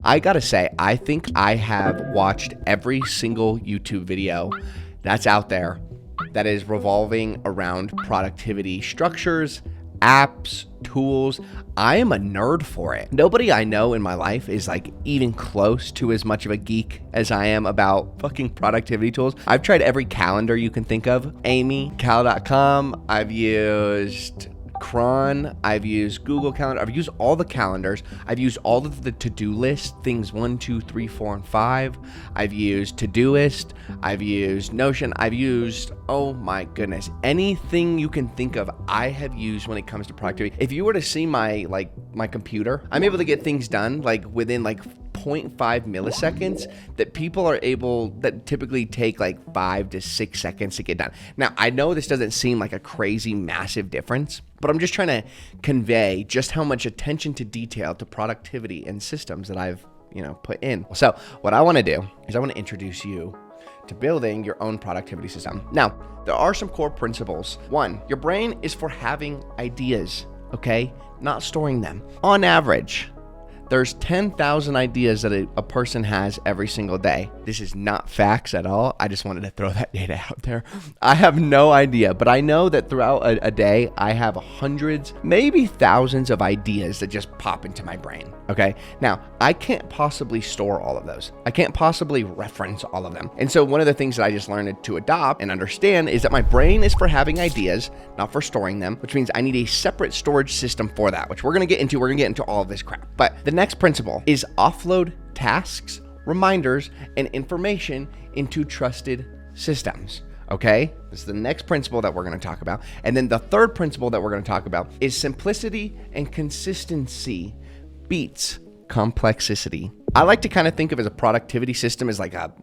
I gotta say, I think I have watched every single YouTube video that's out there that is revolving around productivity structures, apps, tools. I am a nerd for it. Nobody I know in my life is like even close to as much of a geek as I am about fucking productivity tools. I've tried every calendar you can think of. Amy, cal.com. I've used Cron, I've used Google Calendar, I've used all the calendars, I've used all of the to-do list, things 1, 2, 3, 4, and 5. I've used Todoist, I've used Notion, I've used, oh my goodness, anything you can think of, I have used when it comes to productivity. If you were to see my computer, I'm able to get things done like within like 0.5 milliseconds that typically take like 5 to 6 seconds to get done. Now, I know this doesn't seem like a crazy massive difference, but I'm just trying to convey just how much attention to detail to productivity and systems that I've, put in. So what I want to do is I want to introduce you to building your own productivity system. Now, there are some core principles. 1, your brain is for having ideas, okay? Not storing them. On average, there's 10,000 ideas that a person has every single day. This is not facts at all. I just wanted to throw that data out there. I have no idea, but I know that throughout a day, I have hundreds, maybe thousands of ideas that just pop into my brain, okay? Now, I can't possibly store all of those. I can't possibly reference all of them. And so one of the things that I just learned to adopt and understand is that my brain is for having ideas, not for storing them, which means I need a separate storage system for that, which we're gonna get into. We're gonna get into all of this crap. But the next principle is offload tasks, reminders, and information into trusted systems. Okay? This is the next principle that we're going to talk about. And then the third principle that we're going to talk about is simplicity and consistency beats complexity. I like to kind of think of as a productivity system as like a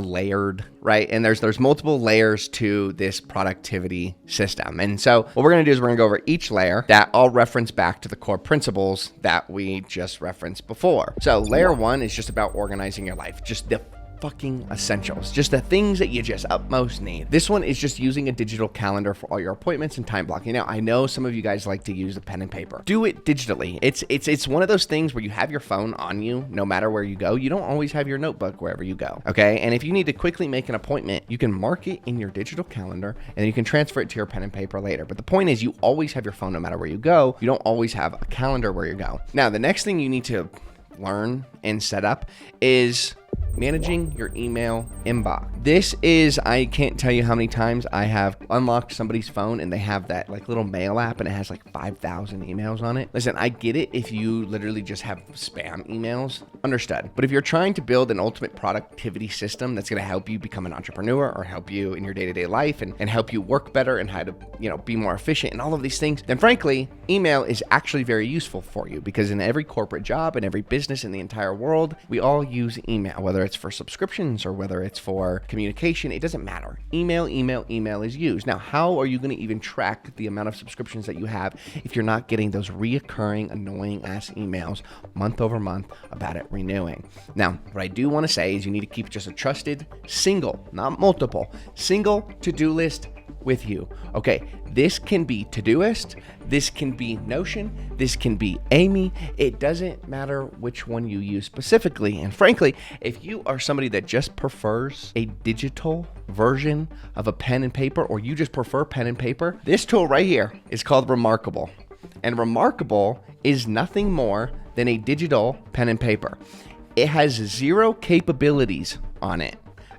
layered, right? And there's multiple layers to this productivity system. And so what we're going to do is we're going to go over each layer that I'll reference back to the core principles that we just referenced before. So layer 1 is just about organizing your life, just the fucking essentials, just the things that you just utmost need. This one is just using a digital calendar for all your appointments and time blocking. Now, I know some of you guys like to use a pen and paper. Do it digitally. It's one of those things where you have your phone on you no matter where you go. You don't always have your notebook wherever you go, okay? And if you need to quickly make an appointment, you can mark it in your digital calendar and you can transfer it to your pen and paper later. But the point is you always have your phone no matter where you go. You don't always have a calendar where you go. Now, the next thing you need to learn and set up is managing your email inbox. This is, I can't tell you how many times I have unlocked somebody's phone and they have that like little mail app and it has like 5,000 emails on it. Listen, I get it if you literally just have spam emails, understood. But if you're trying to build an ultimate productivity system that's going to help you become an entrepreneur or help you in your day-to-day life and help you work better and how to, be more efficient and all of these things, then frankly, email is actually very useful for you because in every corporate job and every business in the entire world, we all use email, whether it's for subscriptions or whether it's for communication, it doesn't matter. Email is used. Now, how are you going to even track the amount of subscriptions that you have if you're not getting those reoccurring, annoying ass emails month over month about it renewing? Now, what I do want to say is you need to keep just a trusted single, not multiple, single to-do list with you. Okay, this can be Todoist, this can be Notion, this can be Amy. It doesn't matter which one you use specifically. And frankly, if you are somebody that just prefers a digital version of a pen and paper, or you just prefer pen and paper, this tool right here is called Remarkable. And Remarkable is nothing more than a digital pen and paper. It has 0 capabilities on it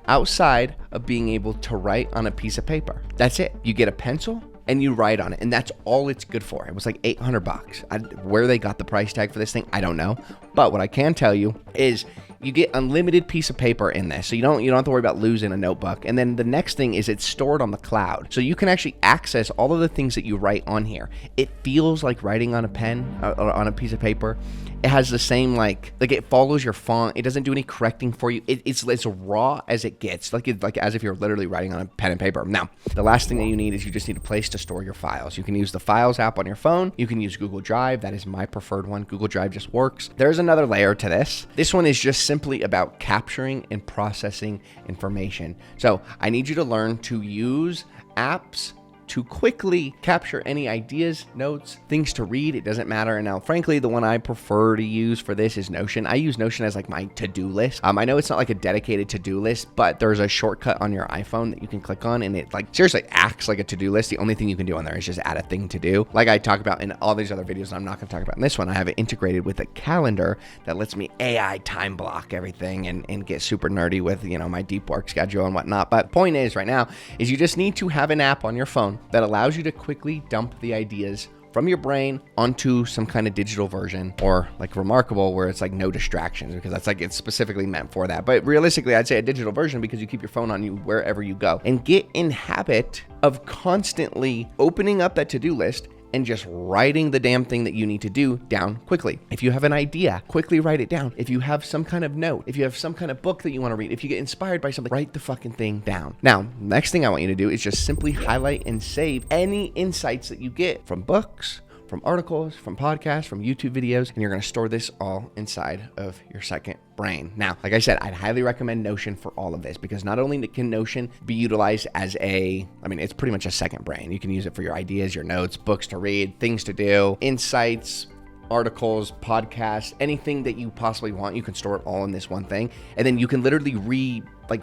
outside of being able to write on a piece of paper. That's it. You get a pencil and you write on it, and that's all it's good for. It was like $800. Where they got the price tag for this thing, I don't know. But what I can tell you is you get unlimited piece of paper in this, so you don't have to worry about losing a notebook. And then the next thing is it's stored on the cloud, so you can actually access all of the things that you write on here. It feels like writing on a pen or on a piece of paper. It has the same like it follows your font. It doesn't do any correcting for you. It's raw as it gets, like as if you're literally writing on a pen and paper. Now, the last thing that you need is you just need a place to store your files. You can use the Files app on your phone. You can use Google Drive. That is my preferred one. Google Drive just works. There's another layer to this. This one is just simply about capturing and processing information. So I need you to learn to use apps to quickly capture any ideas, notes, things to read. It doesn't matter. And now, frankly, the one I prefer to use for this is Notion. I use Notion as like my to-do list. I know it's not like a dedicated to-do list, but there's a shortcut on your iPhone that you can click on, and it like seriously acts like a to-do list. The only thing you can do on there is just add a thing to do. Like I talk about in all these other videos, I'm not going to talk about in this one. I have it integrated with a calendar that lets me AI time block everything and get super nerdy with, you know, my deep work schedule and whatnot. But point is right now is you just need to have an app on your phone that allows you to quickly dump the ideas from your brain onto some kind of digital version, or like Remarkable, where it's like no distractions, because that's like it's specifically meant for that. But realistically, I'd say a digital version because you keep your phone on you wherever you go, and get in habit of constantly opening up that to-do list and just writing the damn thing that you need to do down quickly. If you have an idea, quickly write it down. If you have some kind of note, if you have some kind of book that you want to read, if you get inspired by something, write the fucking thing down. Now, next thing I want you to do is just simply highlight and save any insights that you get from books, from articles, from podcasts, from YouTube videos, and you're going to store this all inside of your second brain. Now, like I said, I'd highly recommend Notion for all of this, because not only can Notion be utilized as it's pretty much a second brain. You can use it for your ideas, your notes, books to read, things to do, insights, articles, podcasts, anything that you possibly want. You can store it all in this one thing, and then you can literally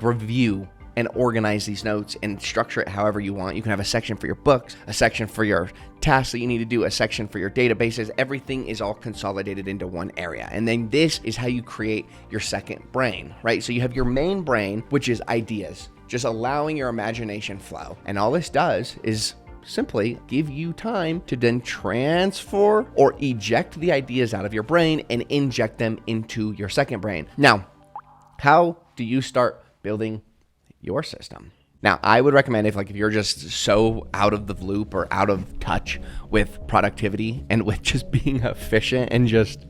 review and organize these notes and structure it however you want. You can have a section for your books, a section for your tasks that you need to do, a section for your databases. Everything is all consolidated into one area. And then this is how you create your second brain, right? So you have your main brain, which is ideas, just allowing your imagination flow. And all this does is simply give you time to then transfer or eject the ideas out of your brain and inject them into your second brain. Now, how do you start building your system? Now, I would recommend if you're just so out of the loop or out of touch with productivity and with just being efficient and just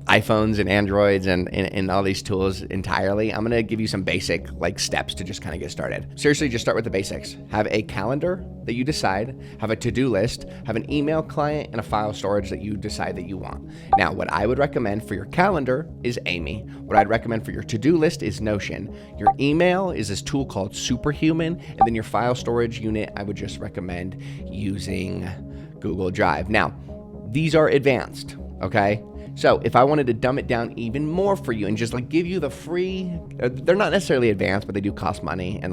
iPhones and Androids and all these tools entirely, I'm going to give you some basic steps to just kind of get started. Seriously, just start with the basics. Have a calendar that you decide, have a to-do list, have an email client, and a file storage that you decide that you want. Now, what I would recommend for your calendar is Amy. What I'd recommend for your to-do list is Notion. Your email is this tool called Superhuman, and then your file storage unit, I would just recommend using Google Drive. Now, these are advanced, okay? So if I wanted to dumb it down even more for you and just give you the free, they're not necessarily advanced, but they do cost money, and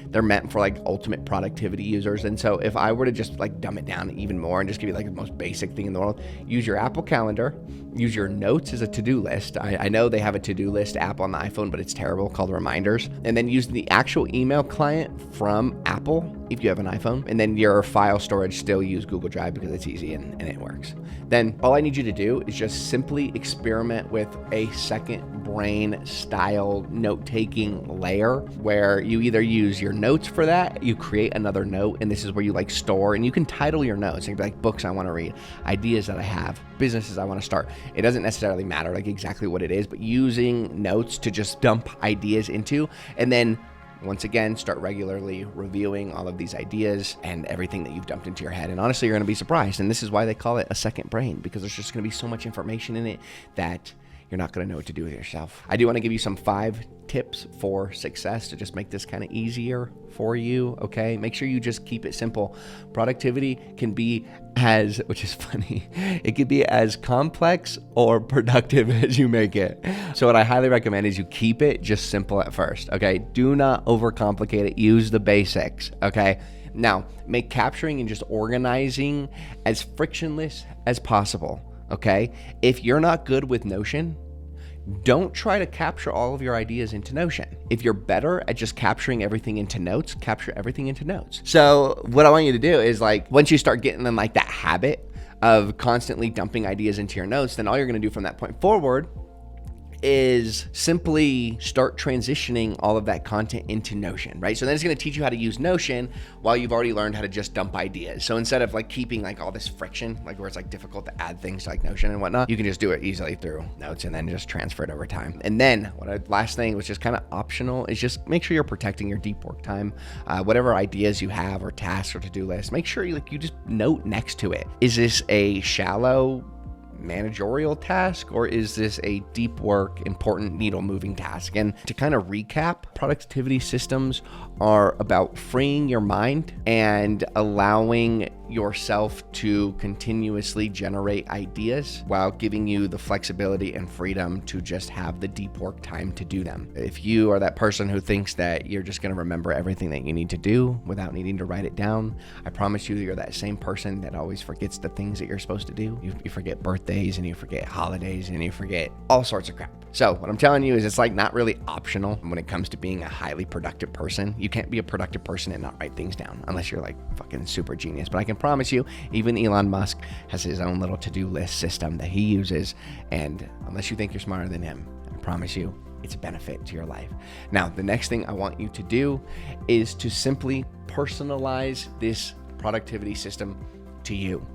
they're meant for ultimate productivity users. And so if I were to just dumb it down even more and just give you the most basic thing in the world, use your Apple Calendar, use your notes as a to-do list. I know they have a to-do list app on the iPhone, but it's terrible, called Reminders. And then use the actual email client from Apple if you have an iPhone. And then your file storage, still use Google Drive because it's easy and it works. Then all I need you to do is just simply experiment with a second brain style note-taking layer where you either use your notes for that, you create another note, and this is where you store, and you can title your notes. You can be books I want to read, ideas that I have, businesses I want to start. It doesn't necessarily matter exactly what it is, but using notes to just dump ideas into, and then once again, start regularly reviewing all of these ideas and everything that you've dumped into your head. And honestly, you're going to be surprised. And this is why they call it a second brain, because there's just going to be so much information in it that you're not going to know what to do with yourself. I do want to give you some 5 tips for success to just make this kind of easier for you, okay? Make sure you just keep it simple. Productivity can be which is funny, it could be as complex or productive as you make it. So what I highly recommend is you keep it just simple at first, okay? Do not overcomplicate it. Use the basics, okay? Now, make capturing and just organizing as frictionless as possible, okay? If you're not good with Notion, don't try to capture all of your ideas into Notion. If you're better at just capturing everything into notes, capture everything into notes. So what I want you to do is once you start getting in that habit of constantly dumping ideas into your notes, then all you're going to do from that point forward is simply start transitioning all of that content into Notion, right? So then it's going to teach you how to use Notion while you've already learned how to just dump ideas. So instead of keeping all this friction, where it's difficult to add things to Notion and whatnot, you can just do it easily through notes and then just transfer it over time. And then last thing, which is kind of optional, is just make sure you're protecting your deep work time. Whatever ideas you have or tasks or to-do lists, make sure you just note next to it. Is this a shallow managerial task, or is this a deep work, important needle moving task? And to kind of recap, productivity systems are about freeing your mind and allowing yourself to continuously generate ideas while giving you the flexibility and freedom to just have the deep work time to do them. If you are that person who thinks that you're just going to remember everything that you need to do without needing to write it down, I promise you, you're that same person that always forgets the things that you're supposed to do. You forget birthdays and you forget holidays and you forget all sorts of crap. So what I'm telling you is it's like not really optional when it comes to being a highly productive person. You can't be a productive person and not write things down unless you're like fucking super genius. But I can promise you, even Elon Musk has his own little to-do list system that he uses. And unless you think you're smarter than him, I promise you, it's a benefit to your life. Now, the next thing I want you to do is to simply personalize this productivity system to you.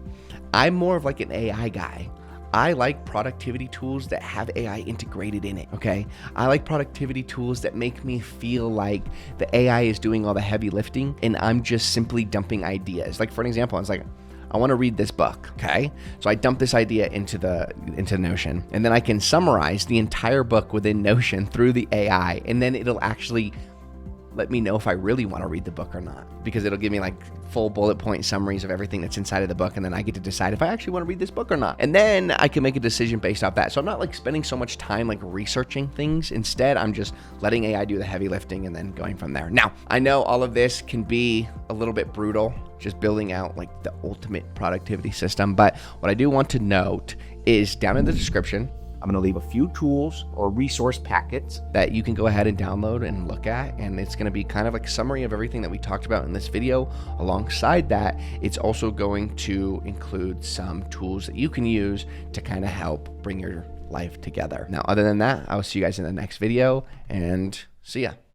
I'm more of like an AI guy. I like productivity tools that have AI integrated in it, okay? I like productivity tools that make me feel like the AI is doing all the heavy lifting and I'm just simply dumping ideas. Like for an example, I was like, I want to read this book, okay? So I dump this idea into Notion, and then I can summarize the entire book within Notion through the AI, and then it'll actually let me know if I really want to read the book or not, because it'll give me like full bullet point summaries of everything that's inside of the book, and then I get to decide if I actually want to read this book or not. And then I can make a decision based off that. So I'm not like spending so much time like researching things. Instead, I'm just letting AI do the heavy lifting and then going from there. Now, I know all of this can be a little bit brutal, just building out like the ultimate productivity system. But what I do want to note is down in the description, I'm going to leave a few tools or resource packets that you can go ahead and download and look at. And it's going to be kind of like a summary of everything that we talked about in this video. Alongside that, it's also going to include some tools that you can use to kind of help bring your life together. Now, other than that, I'll see you guys in the next video and see ya.